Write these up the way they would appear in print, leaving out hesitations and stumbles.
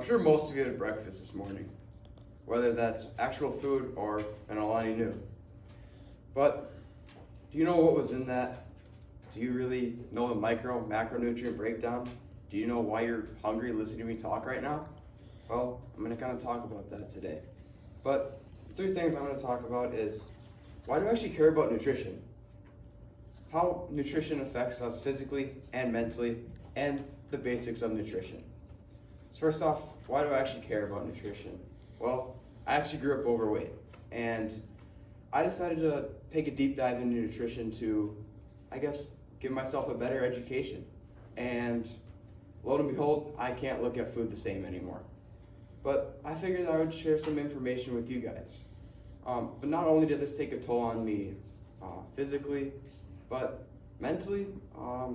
I'm sure most of you had breakfast this morning, whether that's actual food or an Alani Nu. But do you know what was in that? Do you really know the micro macronutrient breakdown? Do you know why you're hungry listening to me talk right now? Well, I'm going to kind of talk about that today. But three things I'm going to talk about is why do I actually care about nutrition? How nutrition affects us physically and mentally, and the basics of nutrition. So first off, why do I actually care about nutrition? Well, I actually grew up overweight, and I decided to take a deep dive into nutrition to, I guess, give myself a better education. And lo and behold, I can't look at food the same anymore. But I figured that I would share some information with you guys. But not only did this take a toll on me physically, but mentally,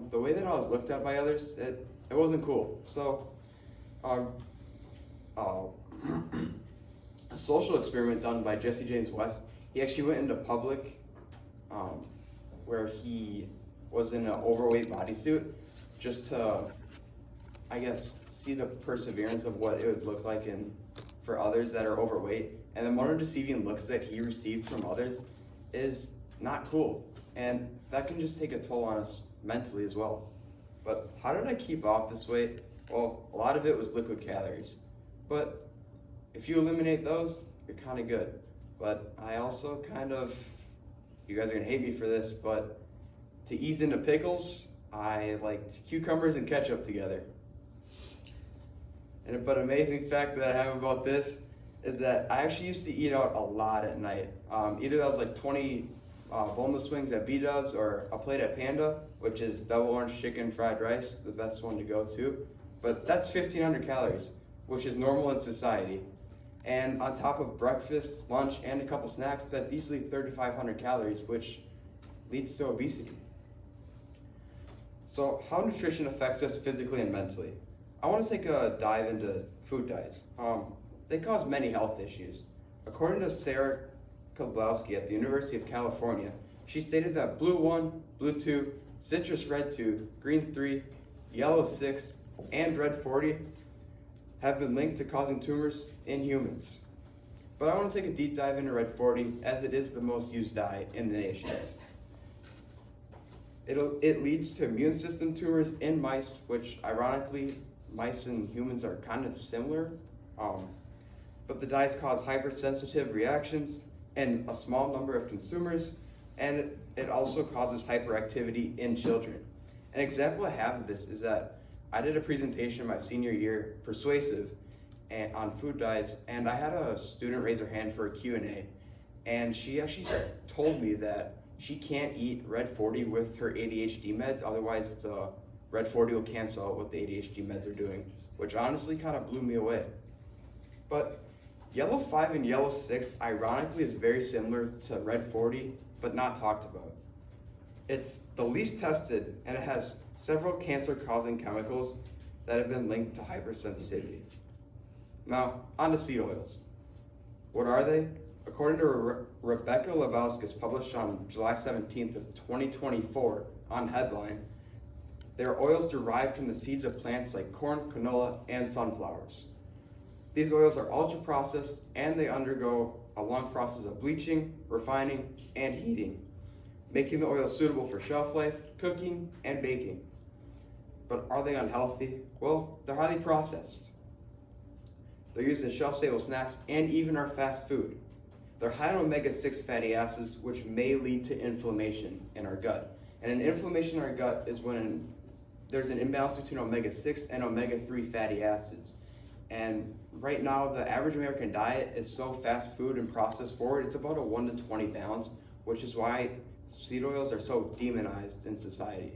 the way that I was looked at by others, it wasn't cool. So, a social experiment done by Jesse James West, he actually went into public where he was in an overweight bodysuit just to, I guess, see the perseverance of what it would look like for others that are overweight. And the more deceiving looks that he received from others is not cool. And that can just take a toll on us mentally as well. But how did I keep off this weight? Well, a lot of it was liquid calories. But if you eliminate those, you're kind of good. But I also you guys are gonna hate me for this, but to ease into pickles, I liked cucumbers and ketchup together. But amazing fact that I have about this is that I actually used to eat out a lot at night. Either that was like 20 boneless wings at B-Dubs or a plate at Panda, which is double orange chicken fried rice, the best one to go to. But that's 1,500 calories, which is normal in society. And on top of breakfast, lunch, and a couple snacks, that's easily 3,500 calories, which leads to obesity. So how nutrition affects us physically and mentally. I want to take a dive into food dyes. They cause many health issues. According to Sarah Kowalski at the University of California, she stated that blue 1, blue 2, citrus red 2, green 3, yellow 6, and red 40 have been linked to causing tumors in humans. But I want to take a deep dive into red 40 as it is the most used dye in the nations. It leads to immune system tumors in mice, which ironically, mice and humans are kind of similar. But the dyes cause hypersensitive reactions in a small number of consumers, and it also causes hyperactivity in children. An example I have of this is that I did a presentation my senior year, Persuasive, on food dyes, and I had a student raise her hand for a Q&A, and she actually told me that she can't eat red 40 with her ADHD meds, otherwise the red 40 will cancel out what the ADHD meds are doing, which honestly kind of blew me away. But yellow 5 and yellow 6 ironically is very similar to red 40, but not talked about. It's the least tested, and it has several cancer-causing chemicals that have been linked to hypersensitivity. Now, on to seed oils. What are they? According to Rebecca Lebowskis, published on July 17th of 2024 on Headline, they are oils derived from the seeds of plants like corn, canola, and sunflowers. These oils are ultra-processed, and they undergo a long process of bleaching, refining, and heating, making the oil suitable for shelf life, cooking, and baking. But are they unhealthy? Well, they're highly processed. They're used in shelf-stable snacks and even our fast food. They're high in omega-6 fatty acids, which may lead to inflammation in our gut. And an inflammation in our gut is when there's an imbalance between omega-6 and omega-3 fatty acids. And right now, the average American diet is so fast food and processed forward, it's about a 1 to 20 pounds, which is why seed oils are so demonized in society.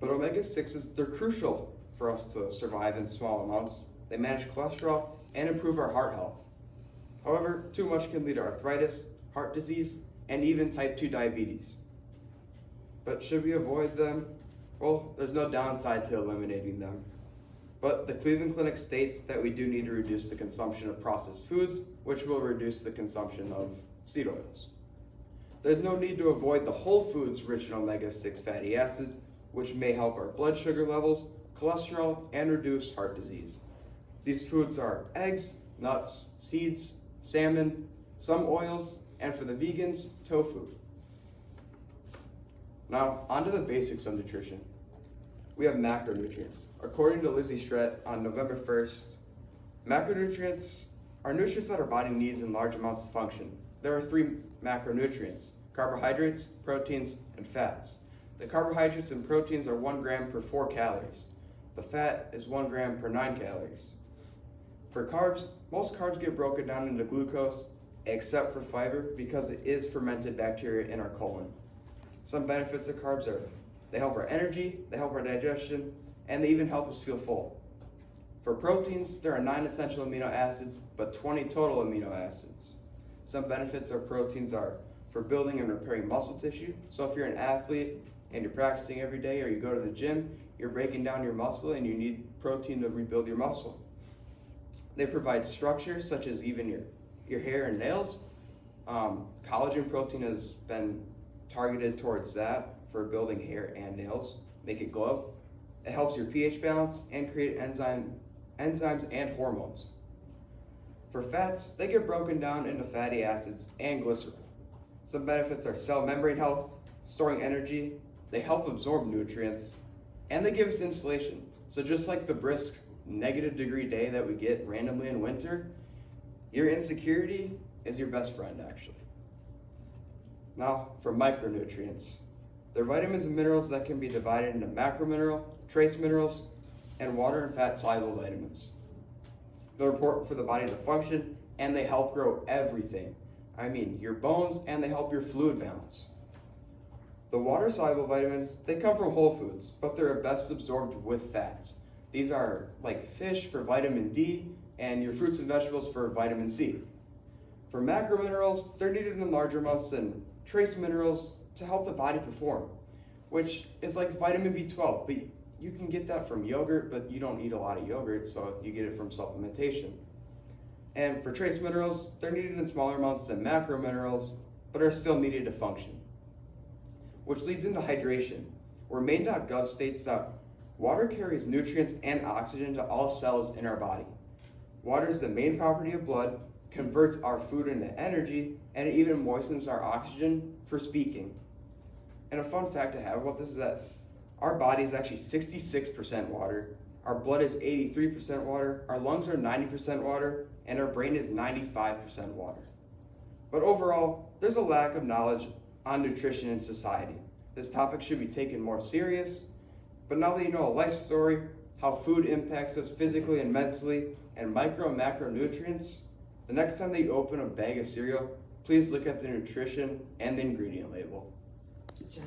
But omega-6s, they're crucial for us to survive in small amounts. They manage cholesterol and improve our heart health. However, too much can lead to arthritis, heart disease, and even type 2 diabetes. But should we avoid them? Well, there's no downside to eliminating them. But the Cleveland Clinic states that we do need to reduce the consumption of processed foods, which will reduce the consumption of seed oils. There's no need to avoid the whole foods rich in omega-6 fatty acids, which may help our blood sugar levels, cholesterol, and reduce heart disease. These foods are eggs, nuts, seeds, salmon, some oils, and for the vegans, tofu. Now, onto the basics of nutrition. We have macronutrients. According to Lizzie Stret on November 1st, macronutrients are nutrients that our body needs in large amounts to function. There are 3 macronutrients: carbohydrates, proteins, and fats. The carbohydrates and proteins are 1 gram per 4 calories. The fat is 1 gram per 9 calories. For carbs, most carbs get broken down into glucose, except for fiber, because it is fermented bacteria in our colon. Some benefits of carbs are they help our energy, they help our digestion, and they even help us feel full. For proteins, there are 9 essential amino acids, but 20 total amino acids. Some benefits of proteins are for building and repairing muscle tissue. So if you're an athlete and you're practicing every day, or you go to the gym, you're breaking down your muscle and you need protein to rebuild your muscle. They provide structure, such as even your hair and nails. Collagen protein has been targeted towards that for building hair and nails, make it glow. It helps your pH balance and create enzymes and hormones. For fats, they get broken down into fatty acids and glycerol. Some benefits are cell membrane health, storing energy, they help absorb nutrients, and they give us insulation. So just like the brisk -degree day that we get randomly in winter, your insecurity is your best friend, actually. Now, for micronutrients. They're vitamins and minerals that can be divided into macromineral, trace minerals, and water and fat soluble vitamins. They're important for the body to function, and they help grow everything. I mean, your bones, and they help your fluid balance. The water soluble vitamins, they come from whole foods, but they're best absorbed with fats. These are like fish for vitamin D, and your fruits and vegetables for vitamin C. For macrominerals, they're needed in larger amounts than trace minerals to help the body perform, which is like vitamin B12, but you can get that from yogurt, but you don't eat a lot of yogurt, so you get it from supplementation. And for trace minerals, they're needed in smaller amounts than macrominerals, but are still needed to function. Which leads into hydration, where Maine.gov states that water carries nutrients and oxygen to all cells in our body. Water is the main property of blood, converts our food into energy, and it even moistens our oxygen for speaking. And a fun fact to have about this is that our body is actually 66% water, our blood is 83% water, our lungs are 90% water, and our brain is 95% water. But overall, there's a lack of knowledge on nutrition in society. This topic should be taken more serious, but now that you know a life story, how food impacts us physically and mentally, and micro and macronutrients, the next time that you open a bag of cereal, please look at the nutrition and the ingredient label. Good job.